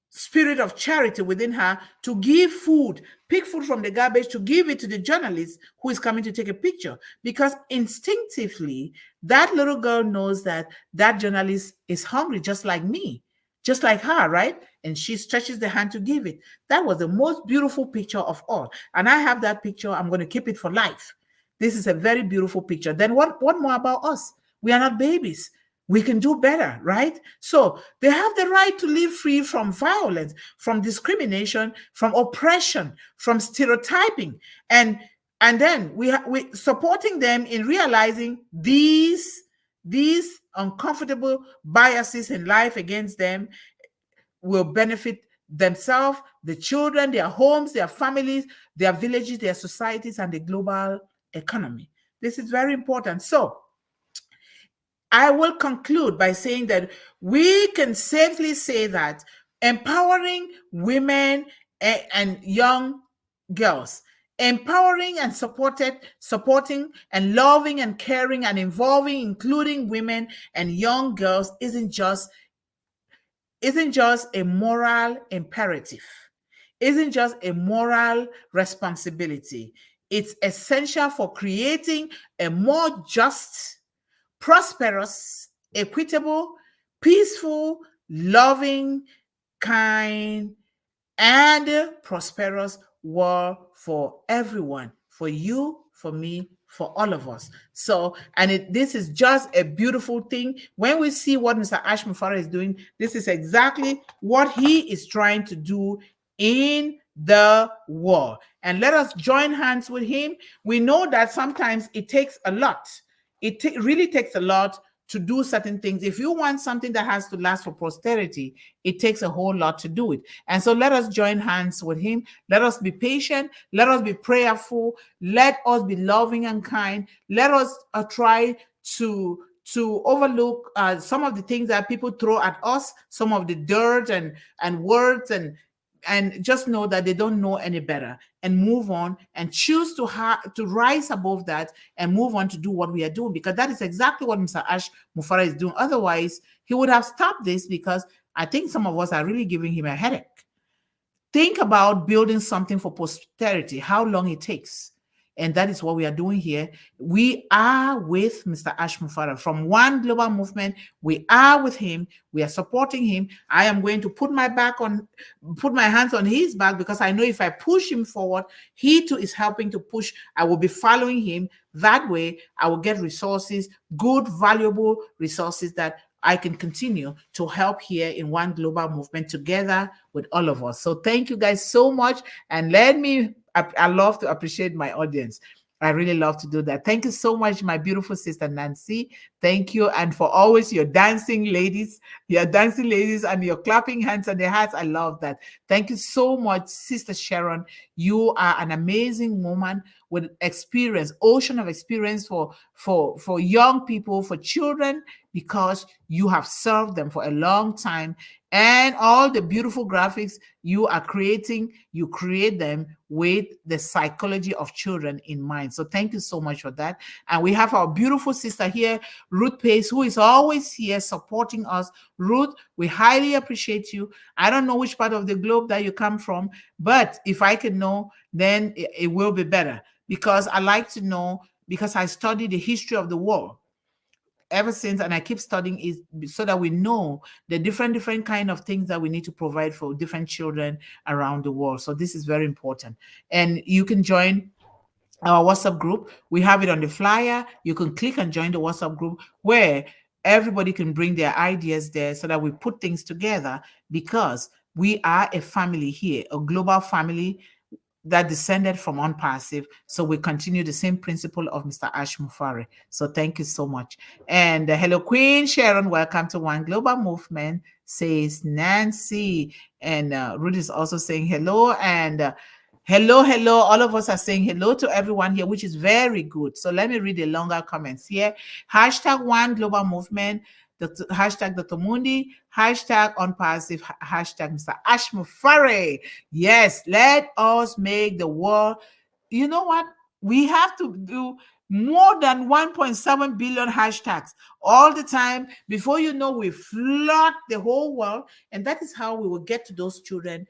spirit of charity within her to give food, pick food from the garbage to give it to the journalist who is coming to take a picture. Because instinctively, that little girl knows that that journalist is hungry, just like me, just like her, right? And she stretches the hand to give it. That was the most beautiful picture of all. And I have that picture. I'm going to keep it for life. This is a very beautiful picture. Then what more about us? We are not babies. We can do better, right? So they have the right to live free from violence, from discrimination, from oppression, from stereotyping, and then we supporting them in realizing these uncomfortable biases in life against them will benefit themselves, the children, their homes, their families, their villages, their societies, and the global economy. This is very important. So I will conclude by saying that we can safely say that empowering women and young girls, empowering and supporting and loving and caring and involving, including women and young girls, isn't just a moral imperative, isn't just a moral responsibility. It's essential for creating a more just, prosperous, equitable, peaceful, loving, kind, and prosperous world for everyone, for you, for me, for all of us. So, and this is just a beautiful thing. When we see what Mr. Ash Mufara is doing, this is exactly what he is trying to do in the war. And let us join hands with him. We know that sometimes it takes a lot. It really takes a lot to do certain things. If you want something that has to last for posterity, it takes a whole lot to do it. And so let us join hands with him. Let us be patient. Let us be prayerful. Let us be loving and kind. Let us try to overlook some of the things that people throw at us, some of the dirt and words, and just know that they don't know any better, and move on and choose to rise above that and move on to do what we are doing, because that is exactly what Mr. Ash Mufara is doing. Otherwise, he would have stopped this, because I think some of us are really giving him a headache. Think about building something for posterity, how long it takes. And that is what we are doing here. We are with Mr. Ash Mufara from One Global Movement. We are with him. We are supporting him. I am going to put my hands on his back, because I know if I push him forward, he too is helping to push. I will be following him. That way, I will get resources, good, valuable resources that I can continue to help here in One Global Movement together with all of us. So thank you guys so much. And I love to appreciate my audience. I really love to do that. Thank you so much, my beautiful sister Nancy. Thank you. And for always your dancing ladies and your clapping hands and their hearts. I love that. Thank you so much, Sister Sharon. You are an amazing woman with experience, ocean of experience for young people, for children, because you have served them for a long time. And all the beautiful graphics you are creating, you create them with the psychology of children in mind. So thank you so much for that. And we have our beautiful sister here, Ruth Pace, who is always here supporting us. Ruth, we highly appreciate you. I don't know which part of the globe that you come from, but if I can know, then it will be better, because I like to know, because I study the history of the world ever since, and I keep studying it so that we know the different kind of things that we need to provide for different children around the world. So this is very important. And you can join our WhatsApp group. We have it on the flyer. You can click and join the WhatsApp group, where everybody can bring their ideas there, so that we put things together, because we are a family here, a global family that descended from Unpassive. So we continue the same principle of Mr. Ash Mufari. So thank you so much. And hello, Queen Sharon. Welcome to One Global Movement, says Nancy. And Ruth is also saying hello. And hello. All of us are saying hello to everyone here, which is very good. So let me read the longer comments here. Hashtag One Global Movement. Hashtag Dr. Mundih, hashtag Unpassive, hashtag Mr. Ash Mufari. Yes, let us make the world. You know what? We have to do more than 1.7 billion hashtags all the time. Before you know, we flood the whole world. And that is how we will get to those children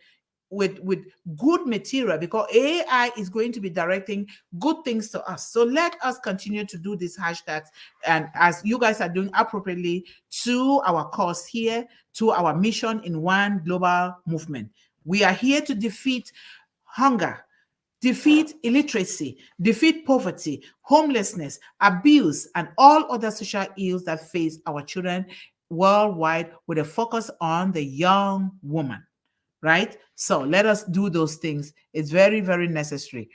with good material, because AI is going to be directing good things to us. So let us continue to do these hashtags, and as you guys are doing appropriately, to our cause here, to our mission in one global movement. We are here to defeat hunger, defeat illiteracy, defeat poverty, homelessness, abuse, and all other social ills that face our children worldwide, with a focus on the young woman, right? So let us do those things. It's very, very necessary.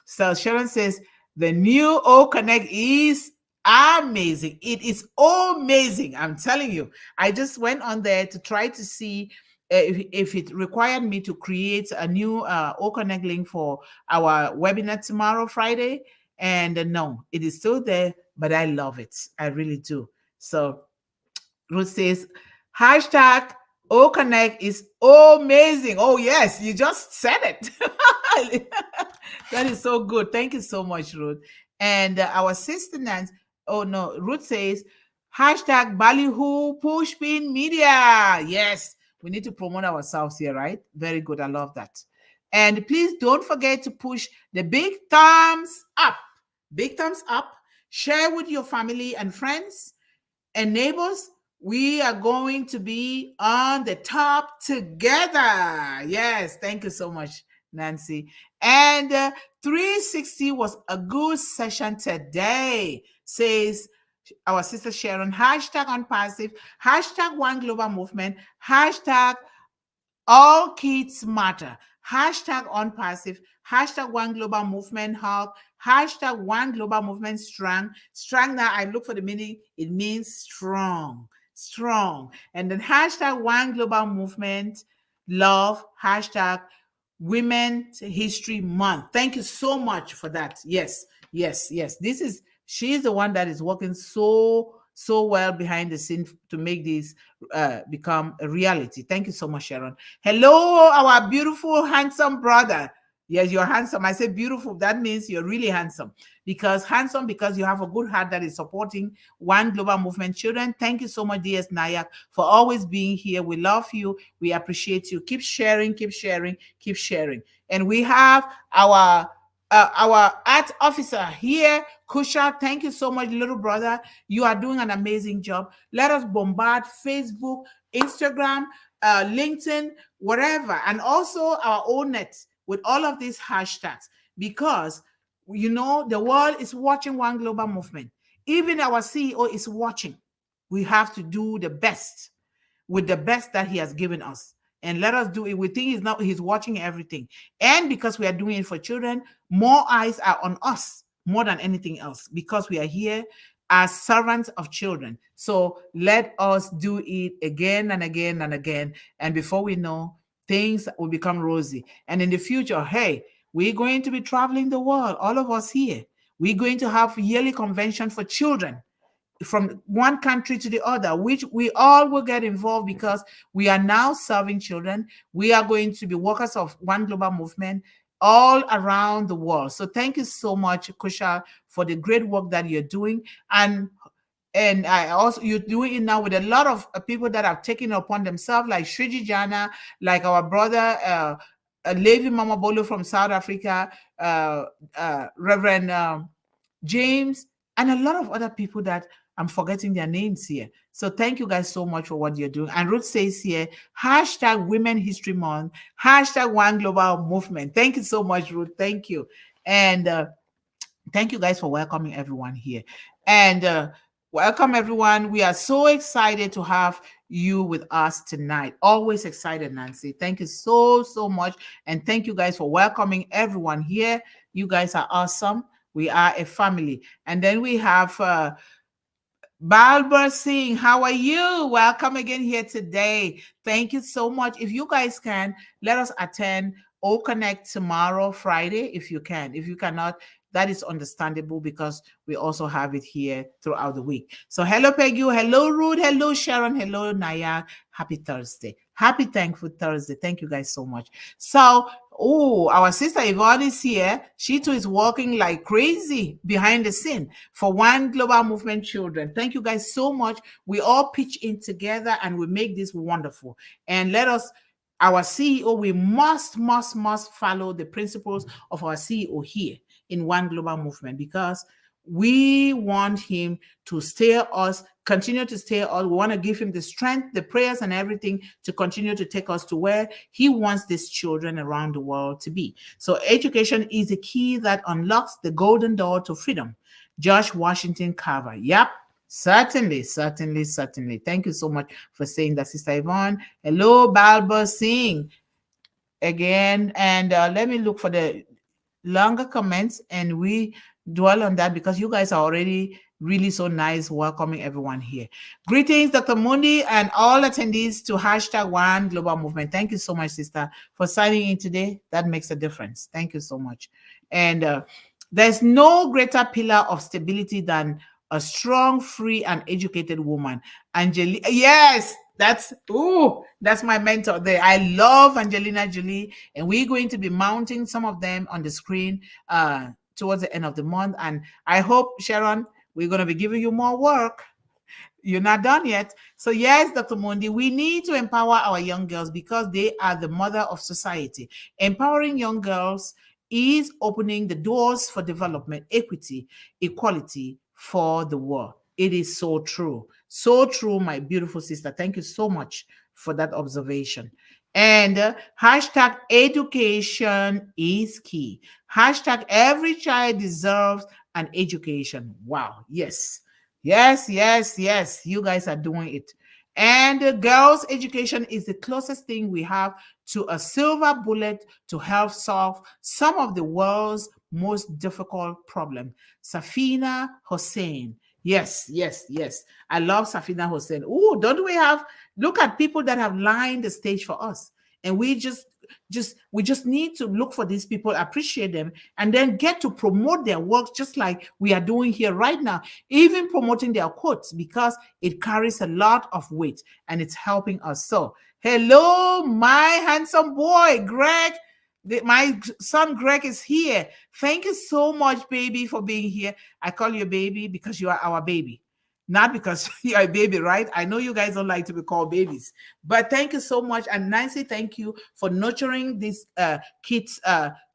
So Sharon says the new O Connect is amazing. It is amazing. I'm telling you. I just went on there to try to see if it required me to create a new O Connect link for our webinar tomorrow, Friday. And no, it is still there, but I love it. I really do. So Ruth says, hashtag OConnect is amazing. Oh, yes, you just said it. That is so good. Thank you so much, Ruth. And our sister Nancy, oh no, Ruth says, hashtag Ballyhoo Pushpin Media. Yes, we need to promote ourselves here, right? Very good. I love that. And please don't forget to push the big thumbs up. Big thumbs up. Share with your family and friends and neighbors. We are going to be on the top together. Yes, thank you so much, Nancy. And 360 was a good session today, says our sister Sharon. Hashtag unpassive, hashtag one global movement, hashtag all kids matter. Hashtag on passive. Hashtag one global movement hub. Hashtag one global movement strong. Strong, now I look for the meaning. It means strong. Strong. And then hashtag one global movement love. Hashtag Women's History Month. Thank you so much for that. Yes, yes, yes. She's the one that is working so well behind the scene to make this become a reality. Thank you so much, Sharon. Hello, our beautiful, handsome brother. Yes, you're handsome. I say beautiful. That means you're really handsome. Because you have a good heart that is supporting One Global Movement Children. Thank you so much, DS Nayak, for always being here. We love you. We appreciate you. Keep sharing, keep sharing, keep sharing. And we have our art officer here, Kusha. Thank you so much, little brother. You are doing an amazing job. Let us bombard Facebook, Instagram, LinkedIn, whatever, and also our own net with all of these hashtags, because the world is watching One Global Movement. Even our CEO is watching. We have to do the best with the best that he has given us. And let us do it. We think he's watching everything. And because we are doing it for children, more eyes are on us more than anything else, because we are here as servants of children. So let us do it again and again and again. And before we know, things will become rosy. And in the future, hey, we're going to be traveling the world, all of us here. We're going to have yearly convention for children from one country to the other, which we all will get involved, because we are now serving children. We are going to be workers of One Global Movement all around the world. So thank you so much, Kushal, for the great work that you're doing. And I also, you're doing it now with a lot of people that have taken it upon themselves, like Shriji Jana, like our brother Levi Mamabolo from South Africa, Reverend James, and a lot of other people that I'm forgetting their names here. So thank you guys so much for what you're doing. And Ruth says here, hashtag Women History Month, hashtag One Global Movement. Thank you so much, Ruth. Thank you. And thank you guys for welcoming everyone here. And welcome everyone. We are so excited to have you with us tonight. Always excited, Nancy. Thank you so much. And thank you guys for welcoming everyone here. You guys are awesome. We are a family. And then we have Balber Singh. How are you? Welcome again here today. Thank you so much. If you guys can, let us attend O Connect tomorrow, Friday, if you can. If you cannot, that is understandable, because we also have it here throughout the week. So hello, Peggy. Hello, Ruth. Hello, Sharon. Hello, Naya. Happy Thursday. Happy Thankful Thursday. Thank you guys so much. So, oh, our sister Yvonne is here. She too is working like crazy behind the scene for One Global Movement Children. Thank you guys so much. We all pitch in together and we make this wonderful. And let us, our CEO, we must follow the principles of our CEO here in One Global Movement, because we want him to steer us, continue to steer us. We want to give him the strength, the prayers, and everything to continue to take us to where he wants these children around the world to be. So education is the key that unlocks the golden door to freedom. Josh Washington Carver. Yep. Certainly, certainly, certainly. Thank you so much for saying that, Sister Yvonne. Hello, Balba Singh again. And let me look for the longer comments and we dwell on that, because you guys are already really so nice welcoming everyone here. Greetings, Dr. Mundih, and all attendees to hashtag One Global Movement. Thank you so much, sister, for signing in today. That makes a difference. Thank you so much. And there's no greater pillar of stability than a strong, free, and educated woman. Angelina, yes, that's my mentor there. I love Angelina Jolie, and we're going to be mounting some of them on the screen towards the end of the month. And I hope, Sharon, we're going to be giving you more work. You're not done yet. So yes, Dr. Mundih, we need to empower our young girls because they are the mother of society. Empowering young girls is opening the doors for development, equity, equality for the world. It is so true. So true, my beautiful sister. Thank you so much for that observation. And hashtag education is key. Hashtag every child deserves an education. Wow. Yes. Yes, yes, yes. You guys are doing it. And girls' education is the closest thing we have to a silver bullet to help solve some of the world's most difficult problems. Safina Hussein. Yes, yes, yes. I love Safina Hussein. Oh, don't we have, look at people that have lined the stage for us. And we just need to look for these people, appreciate them, and then get to promote their work just like we are doing here right now, even promoting their quotes, because it carries a lot of weight and it's helping us. So hello, my handsome boy Greg. My son Greg is here. Thank you so much, baby, for being here. I call you baby because you are our baby, not because you're a baby, right? I know you guys don't like to be called babies, but thank you so much. And Nancy, thank you for nurturing these kids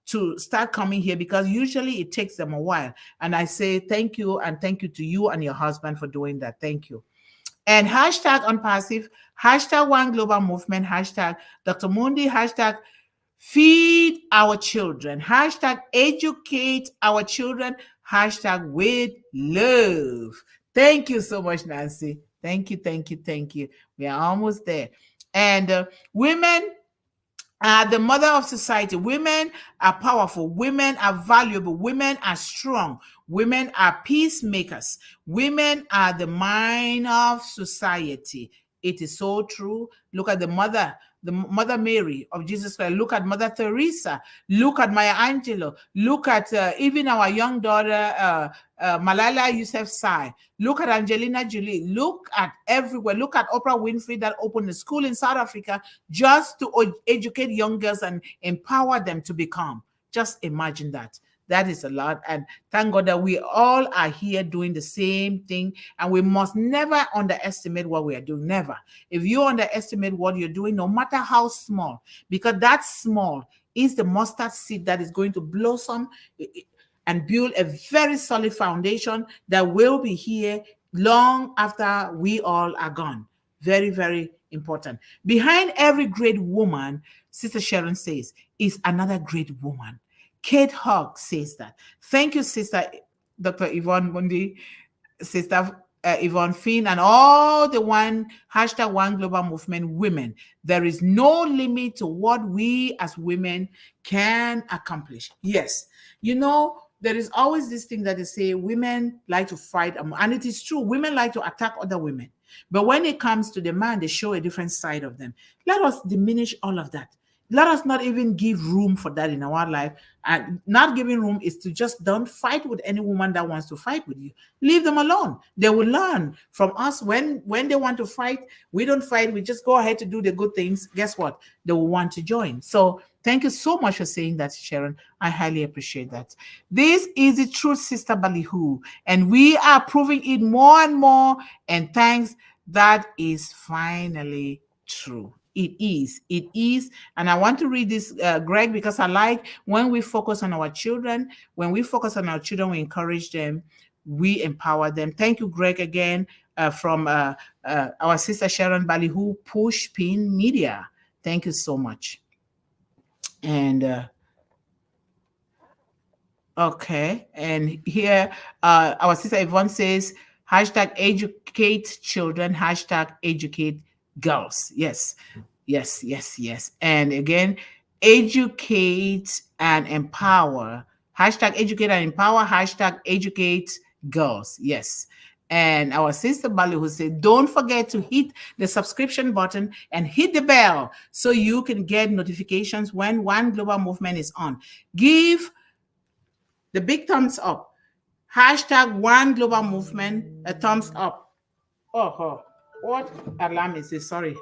to start coming here, because usually it takes them a while. And I say thank you, and thank you to you and your husband for doing that. Thank you. And hashtag unpassive, hashtag One Global Movement, hashtag Dr. Mundih, hashtag feed our children, hashtag educate our children, hashtag with love. Thank you so much, Nancy. Thank you, thank you, thank you. We are almost there. And women are the mother of society. Women are powerful. Women are valuable. Women are strong. Women are peacemakers. Women are the mind of society. It is so true. Look at the Mother Mary of Jesus Christ. Look at Mother Teresa. Look at Maya Angelou. Look at even our young daughter, Malala Yousafzai. Look at Angelina Jolie. Look at everywhere. Look at Oprah Winfrey that opened a school in South Africa just to educate young girls and empower them to become. Just imagine that. That is a lot. And thank God that we all are here doing the same thing. And we must never underestimate what we are doing. Never. If you underestimate what you're doing, no matter how small, because that small is the mustard seed that is going to blossom and build a very solid foundation that will be here long after we all are gone. Very, very important. Behind every great woman, Sister Sharon says, is another great woman. Kate Hogg says that. Thank you, Sister Dr. Yvonne Mundih, Sister Yvonne Finn, and all the hashtag One Global Movement women. There is no limit to what we as women can accomplish. Yes, you know, there is always this thing that they say women like to fight, and it is true. Women like to attack other women. But when it comes to the man, they show a different side of them. Let us diminish all of that. Let us not even give room for that in our life. And not giving room is to just don't fight with any woman that wants to fight with you. Leave them alone. They will learn from us. When they want to fight, we don't fight. We just go ahead to do the good things. Guess what? They will want to join. So thank you so much for saying that, Sharon. I highly appreciate that. This is the truth, Sister Ballyhoo, and we are proving it more and more. And thanks, that is finally true. It is. It is. And I want to read this, Greg, because I like when we focus on our children. When we focus on our children, we encourage them, we empower them. Thank you, Greg, again, from our sister Sharon Ballyhoo, Push Pin Media. Thank you so much. And okay. And here, our sister Yvonne says, hashtag educate children, hashtag educate girls. Yes, yes, yes, yes. And again, educate and empower. Hashtag educate and empower, hashtag educate girls. Yes. And our sister Bali who said, don't forget to hit the subscription button and hit the bell so you can get notifications when One Global Movement is on. Give the big thumbs up. Hashtag One Global Movement, a thumbs up. Oh, what alarm is this? Sorry.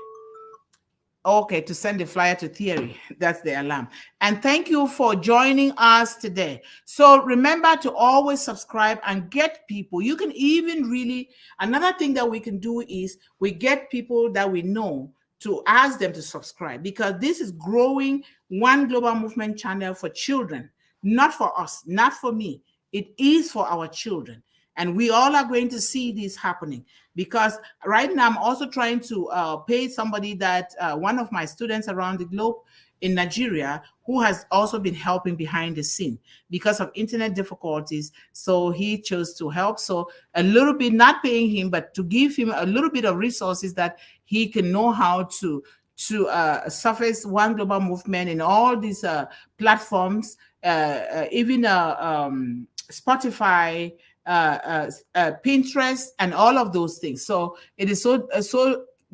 Okay, to send the flyer to Theory. That's the alarm. And thank you for joining us today. So remember to always subscribe and get people. You can even really, another thing that we can do is we get people that we know to ask them to subscribe, because this is growing One Global Movement channel for children, not for us, not for me. It is for our children. And we all are going to see this happening, because right now I'm also trying to pay somebody that one of my students around the globe in Nigeria, who has also been helping behind the scene because of internet difficulties. So he chose to help. So a little bit, not paying him, but to give him a little bit of resources that he can know how to surface One Global Movement in all these platforms, even Spotify, Pinterest, and all of those things. So it is so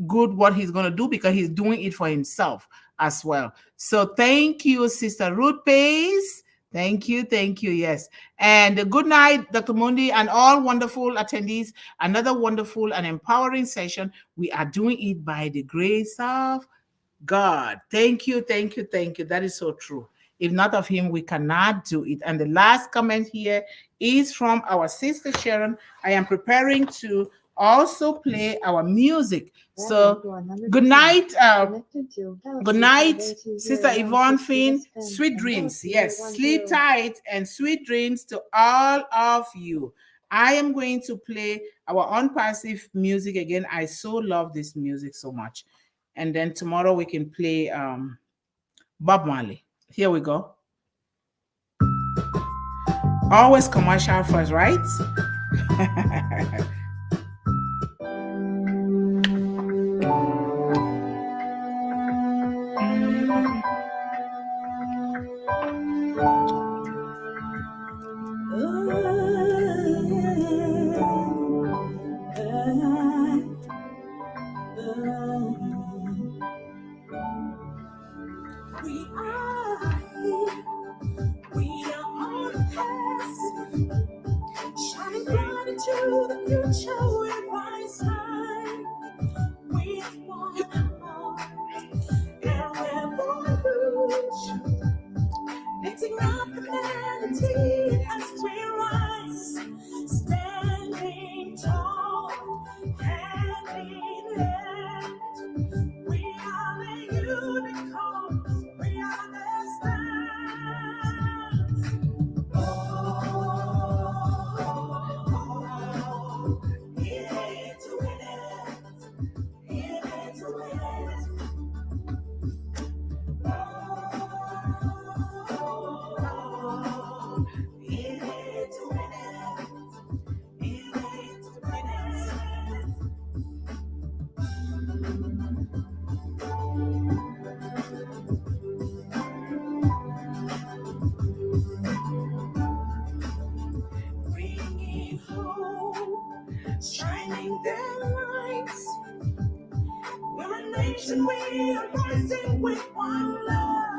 good what he's going to do, because he's doing it for himself as well. So thank you, Sister Ruth Pace. Thank you, thank you. Yes, and good night, Dr. Mundih, and all wonderful attendees. Another wonderful and empowering session. We are doing it by the grace of God. Thank you, thank you, thank you. That is so true. If not of him, we cannot do it. And the last comment here is from our sister Sharon. I am preparing to also play our music. So good night. Good night, Sister Yvonne Finn. Sweet dreams. Yes, sleep tight and sweet dreams to all of you. I am going to play our unpassive music again. I so love this music so much. And then tomorrow we can play Bob Marley. Here we go. Always commercial first, right? We are here. We are on the path, shining bright into the future with bright side. With one heart, and we're bulletproof, lifting up humanity as we rise, standing tall, hand in hand. We are the unicorns, we are the stars. Oh, here to win it, here to win it. Oh, here to win it, here to win it. Bringing hope, shining their lights. We're a nation, we are rising with one love.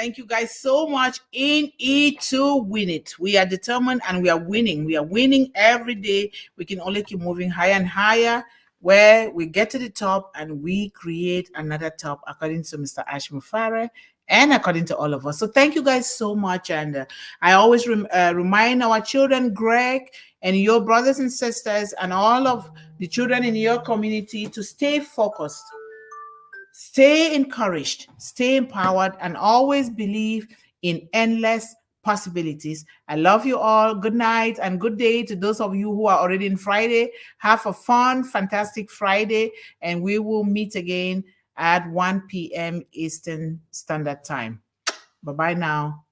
Thank you guys so much. In it to win it. We are determined and we are winning. We are winning every day. We can only keep moving higher and higher, where we get to the top and we create another top, according to Mr. Ash Mufare and according to all of us. So thank you guys so much. And I always remind our children, Greg, and your brothers and sisters, and all of the children in your community to stay focused, stay encouraged, stay empowered, and always believe in endless possibilities. I love you all. Good night and good day to those of you who are already in Friday. Have a fun, fantastic Friday, and we will meet again at 1 p.m. Eastern Standard Time. Bye-bye now.